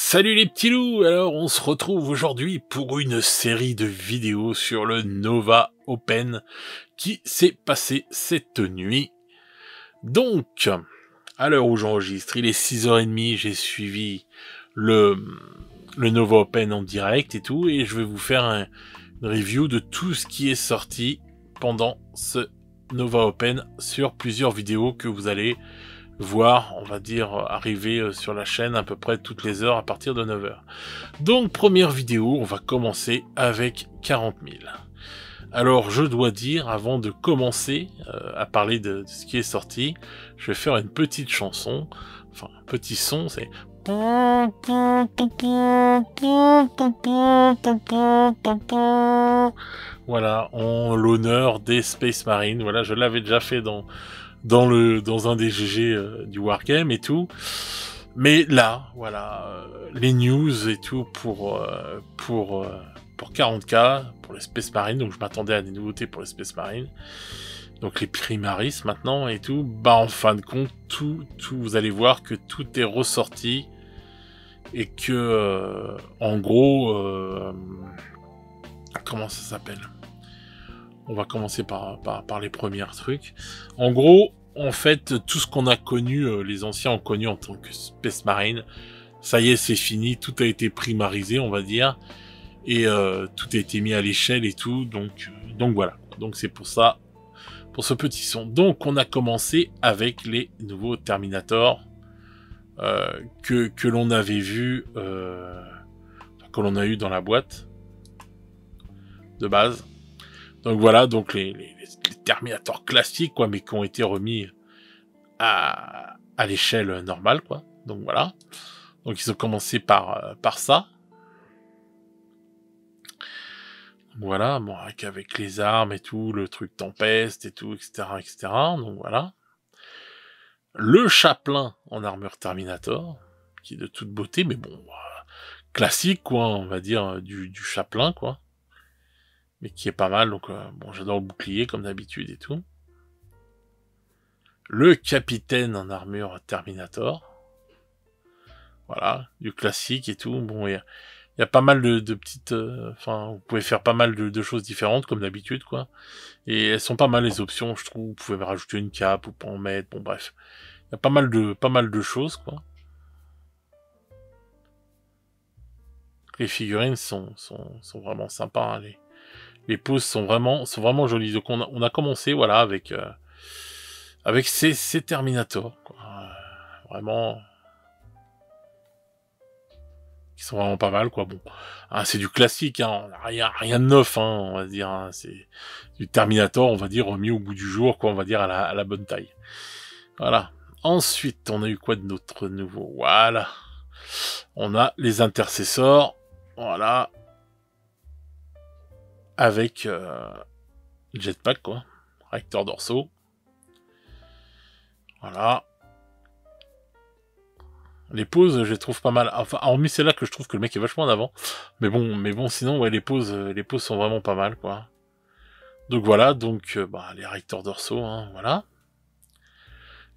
Salut les petits loups. Alors on se retrouve aujourd'hui pour une série de vidéos sur le Nova Open qui s'est passé cette nuit. Donc, à l'heure où j'enregistre, il est 6h30, j'ai suivi le Nova Open en direct et tout, et je vais vous faire une review de tout ce qui est sorti pendant ce Nova Open sur plusieurs vidéos que vous allez voir, on va dire, arriver sur la chaîne à peu près toutes les heures à partir de 9h. Donc, première vidéo, on va commencer avec 40 000. Alors, je dois dire, avant de commencer à parler de ce qui est sorti, je vais faire une petite chanson, enfin, un petit son, c'est... Voilà, en l'honneur des Space Marines. Voilà, je l'avais déjà fait dans un des GG du Wargame et tout. Mais là, voilà, les news et tout pour 40K, pour les Space Marines. Donc je m'attendais à des nouveautés pour les Space Marines. Donc les Primaris maintenant et tout. Bah en fin de compte, tout vous allez voir que tout est ressorti. Et que, en gros, comment ça s'appelle ? On va commencer par les premiers trucs. En gros, en fait, tout ce qu'on a connu, les anciens ont connu en tant que Space Marine, ça y est, c'est fini, tout a été primarisé, on va dire, et tout a été mis à l'échelle et tout, donc voilà. Donc c'est pour ça, pour ce petit son. Donc on a commencé avec les nouveaux Terminators que l'on avait vu, que l'on a eu dans la boîte de base. Donc voilà, donc les Terminators classiques, quoi, mais qui ont été remis à l'échelle normale, quoi. Donc voilà. Donc ils ont commencé par ça. Voilà, bon, avec les armes et tout, le truc tempête et tout, etc., etc. Donc voilà. Le chaplain en armure Terminator, qui est de toute beauté, mais bon, classique, quoi, on va dire, du chaplain, quoi. Mais qui est pas mal, donc bon, j'adore le bouclier, comme d'habitude et tout. Le capitaine en armure Terminator. Voilà, du classique et tout. Bon, il y a pas mal de petites... Enfin, vous pouvez faire pas mal de choses différentes, comme d'habitude, quoi. Et elles sont pas mal, les options, je trouve. Vous pouvez rajouter une cape, ou pas en mettre, bon, bref. Il y a pas mal de choses, quoi. Les figurines sont vraiment sympas, hein. Les poses sont vraiment jolies. Donc on a commencé, voilà, avec ces Terminators, quoi. Vraiment... qui sont vraiment pas mal, quoi. Bon, hein, c'est du classique, hein, rien de neuf, hein, on va dire, hein, c'est du Terminator, on va dire, remis au bout du jour, quoi, on va dire, à la bonne taille. Voilà. Ensuite, on a eu quoi de notre nouveau? Voilà. On a les intercesseurs, voilà, avec jetpack, quoi, réacteur dorsaux. Voilà. Les poses, je les trouve pas mal. Enfin, hormis c'est là que je trouve que le mec est vachement en avant. Mais bon, sinon, ouais, les poses sont vraiment pas mal, quoi. Donc voilà, donc, bah, les réacteurs dorsaux, hein, voilà.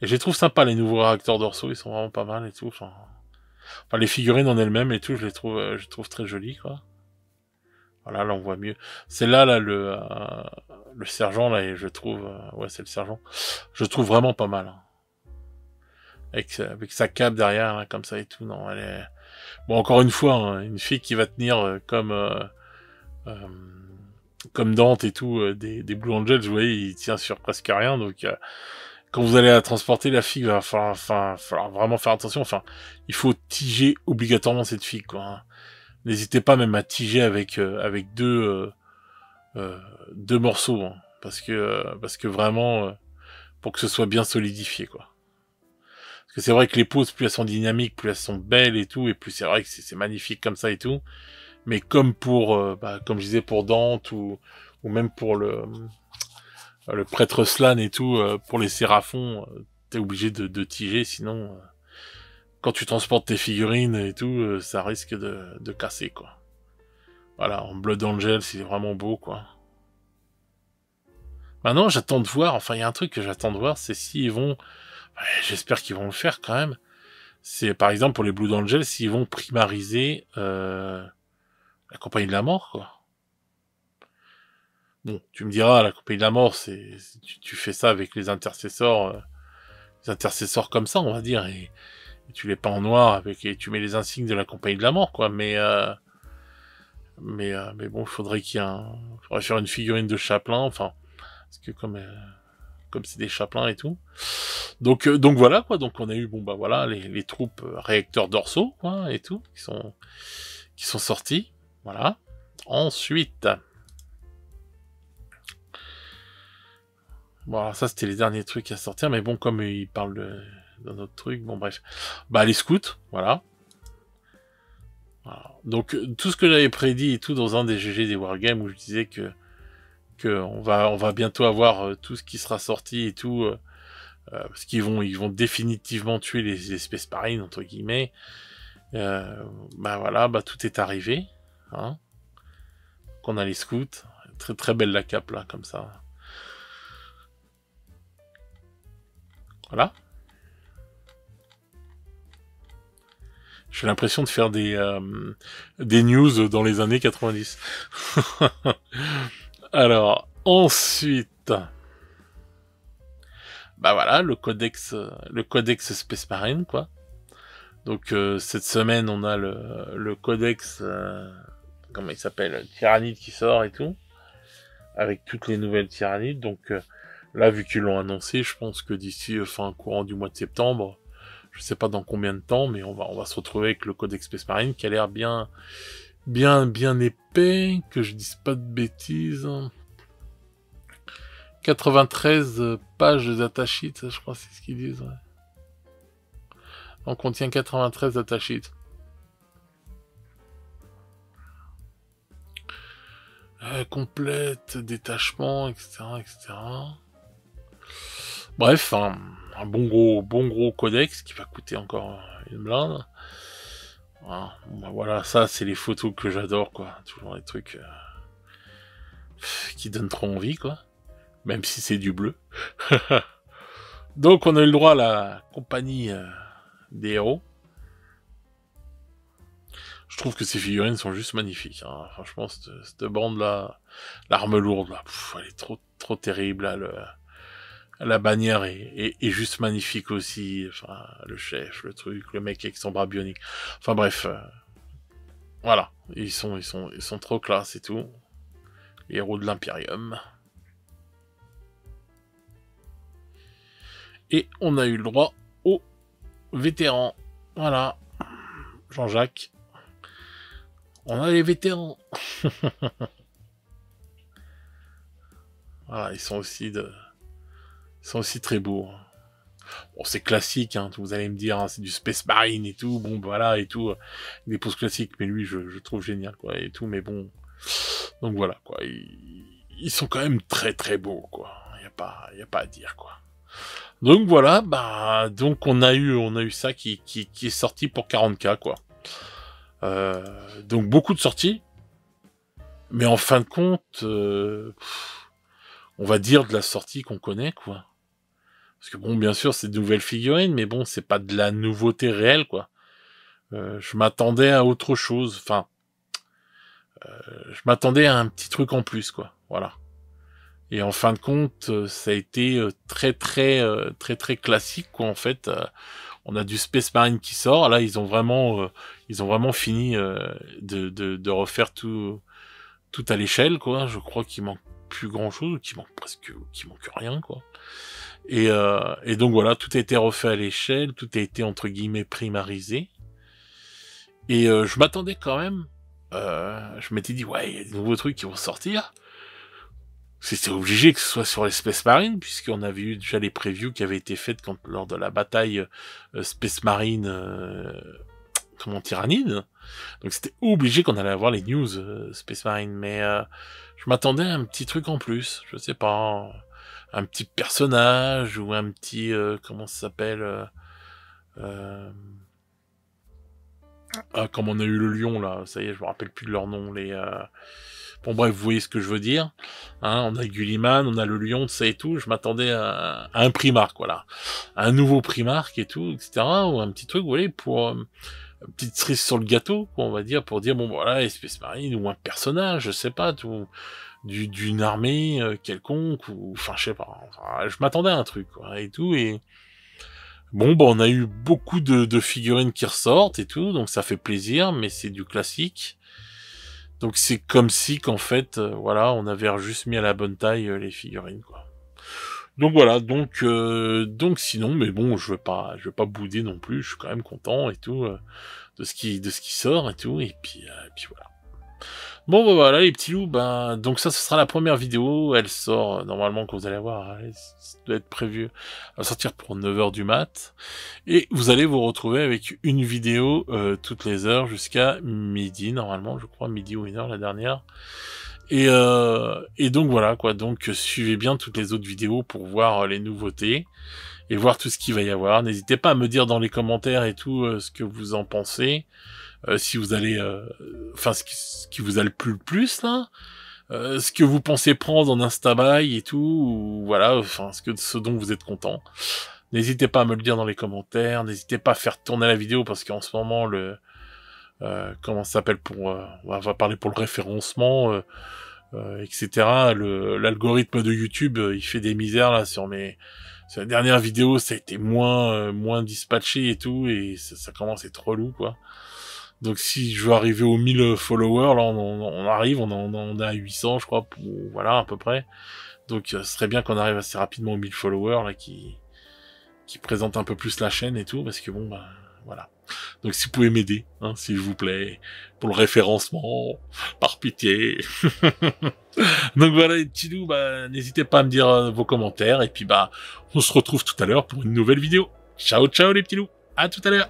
Et je les trouve sympas, les nouveaux réacteurs dorsaux, ils sont vraiment pas mal et tout. Enfin, les figurines en elles-mêmes et tout, je trouve très jolies, quoi. Voilà, là, on voit mieux. C'est là, le sergent, là, et je trouve, ouais, c'est le sergent. Je trouve vraiment pas mal, hein. Avec sa cape derrière, là, comme ça et tout, non, elle est... Bon, encore une fois, hein, une fille qui va tenir comme Dante et tout, des Blue Angels, vous voyez, il tient sur presque rien, donc quand vous allez la transporter, la fille va falloir vraiment faire attention, enfin, il faut tiger obligatoirement cette fille, quoi, hein. N'hésitez pas même à tiger avec deux morceaux, hein, parce que vraiment, pour que ce soit bien solidifié, quoi. Parce que c'est vrai que les poses, plus elles sont dynamiques, plus elles sont belles et tout, et plus c'est vrai que c'est magnifique comme ça et tout. Mais comme comme je disais pour Dante, ou même pour le prêtre Slan et tout, pour les séraphons, t'es obligé de tiger, sinon, quand tu transportes tes figurines et tout, ça risque de casser, quoi. Voilà, en Blood Angel, c'est vraiment beau, quoi. Maintenant, j'attends de voir, enfin, il y a un truc que j'attends de voir, c'est s'ils vont... Ouais, j'espère qu'ils vont le faire, quand même. C'est par exemple pour les Blood Angels, s'ils vont primariser la Compagnie de la Mort, quoi. Bon, tu me diras, la Compagnie de la Mort, tu fais ça avec les intercesseurs comme ça, on va dire, et tu les peins en noir et tu mets les insignes de la Compagnie de la Mort, quoi. Mais bon, faudrait faire une figurine de Chaplin, enfin, parce que comme c'est des chapelains et tout. Donc voilà, quoi. Donc on a eu, bon bah voilà, les troupes réacteurs dorsaux, quoi, et tout, qui sont sortis. Voilà. Ensuite, bon, alors ça c'était les derniers trucs à sortir, mais bon, comme ils parlent d'un autre truc, bon bref. Bah les scouts, voilà. Voilà. Donc tout ce que j'avais prédit et tout dans un des GG des Wargames où je disais que on va bientôt avoir tout ce qui sera sorti et tout, parce qu'ils vont définitivement tuer les Space Marines entre guillemets. Bah voilà, bah tout est arrivé, hein. Qu'on a les scouts, très très belle la cape là, comme ça. Voilà. J'ai l'impression de faire des news dans les années 90. Alors, ensuite, bah voilà, le codex Space Marine, quoi. Donc cette semaine, on a le codex, comment il s'appelle, Tyrannide qui sort et tout, avec toutes les nouvelles Tyrannides. Donc là, vu qu'ils l'ont annoncé, je pense que d'ici fin courant du mois de septembre, je sais pas dans combien de temps, mais on va se retrouver avec le codex Space Marine qui a l'air bien épais, que je dise pas de bêtises. 93 pages datasheet, je crois que c'est ce qu'ils disent. Ouais. On contient 93 datasheets. Complète, détachement, etc., etc. Bref, un bon gros codex qui va coûter encore une blinde. Voilà, ça c'est les photos que j'adore, quoi. Toujours les trucs qui donnent trop envie, quoi. Même si c'est du bleu. Donc on a eu le droit à la compagnie des héros. Je trouve que ces figurines sont juste magnifiques. Hein. Franchement, cette bande-là, l'arme lourde, là, elle est trop terrible. Là, la bannière est juste magnifique aussi. Enfin, le chef, le truc, le mec avec son bras bionique. Enfin bref, voilà. Ils sont trop classe et tout. Les héros de l'Imperium. Et on a eu le droit aux vétérans. Voilà. Jean-Jacques. On a les vétérans. Voilà, ils sont aussi très beaux. Bon, c'est classique, hein, vous allez me dire, hein, c'est du Space Marine et tout, bon, voilà, et tout, des poses classiques, mais lui, je trouve génial, quoi, et tout, mais bon, donc voilà, quoi, ils sont quand même très très beaux, quoi, y a pas à dire, quoi. Donc voilà, bah, donc on a eu ça qui est sorti pour 40K, quoi. Donc beaucoup de sorties, mais en fin de compte, on va dire de la sortie qu'on connaît, quoi. Parce que bon, bien sûr, c'est de nouvelles figurines, mais bon, c'est pas de la nouveauté réelle, quoi. Je m'attendais à autre chose, enfin, je m'attendais à un petit truc en plus, quoi. Voilà. Et en fin de compte, ça a été très classique, quoi. En fait, on a du Space Marine qui sort. Là, ils ont vraiment fini de refaire tout à l'échelle, quoi. Je crois qu'il manque plus grand chose, qu'il manque rien, quoi. Et donc voilà, tout a été refait à l'échelle, tout a été entre guillemets primarisé. Et je m'attendais quand même, je m'étais dit ouais, il y a des nouveaux trucs qui vont sortir. C'était obligé que ce soit sur les Space Marine, puisqu'on avait eu déjà les previews qui avaient été faites lors de la bataille Space Marine comment Tyrannide. Donc c'était obligé qu'on allait avoir les news Space Marine, mais je m'attendais à un petit truc en plus, je sais pas, un petit personnage ou un petit comment ça s'appelle comme on a eu le lion là, ça y est, je me rappelle plus de leur nom, Bon bref, vous voyez ce que je veux dire. Hein, on a Gulliman, on a le lion, ça et tout. Je m'attendais à un Primark, voilà. Un nouveau Primark et tout, etc. Ou un petit truc, vous voyez, pour une petite cerise sur le gâteau, quoi, on va dire, pour dire, bon voilà, Space Marine, ou un personnage, je sais pas, tout, d'une armée quelconque, ou enfin je sais pas. Enfin, je m'attendais à un truc, quoi, et tout, et... Bon, bah, on a eu beaucoup de figurines qui ressortent et tout, donc ça fait plaisir, mais c'est du classique. Donc c'est comme si qu'en fait, voilà, on avait juste mis à la bonne taille les figurines, quoi. Donc voilà, donc sinon, mais bon, je veux pas bouder non plus, je suis quand même content et tout de ce qui sort et tout, et puis voilà. Bon, bah voilà, les petits loups, ben, donc ça, ce sera la première vidéo, elle sort, normalement, que vous allez voir, hein, ça doit être prévu, elle va sortir pour 9h du mat, et vous allez vous retrouver avec une vidéo toutes les heures jusqu'à midi, normalement, je crois, midi ou 1h la dernière, et donc voilà, quoi, donc suivez bien toutes les autres vidéos pour voir les nouveautés, et voir tout ce qu'il va y avoir, n'hésitez pas à me dire dans les commentaires et tout ce que vous en pensez, si vous allez, enfin ce qui vous a le plus là, ce que vous pensez prendre en Instabuy et tout, ou voilà, enfin ce dont vous êtes content. N'hésitez pas à me le dire dans les commentaires, n'hésitez pas à faire tourner la vidéo parce qu'en ce moment le comment ça s'appelle pour on va parler pour le référencement etc. L'algorithme de YouTube il fait des misères là sur la dernière vidéo, ça a été moins dispatché et tout, et ça commence à être relou, quoi. Donc si je veux arriver aux 1000 followers, là on arrive, on est à 800 je crois, voilà à peu près. Donc ce serait bien qu'on arrive assez rapidement aux 1000 followers là qui présentent un peu plus la chaîne et tout, parce que bon bah voilà. Donc si vous pouvez m'aider, hein, s'il vous plaît, pour le référencement, par pitié. Donc voilà les petits loups, bah n'hésitez pas à me dire vos commentaires, et puis bah on se retrouve tout à l'heure pour une nouvelle vidéo. Ciao ciao les petits loups, à tout à l'heure.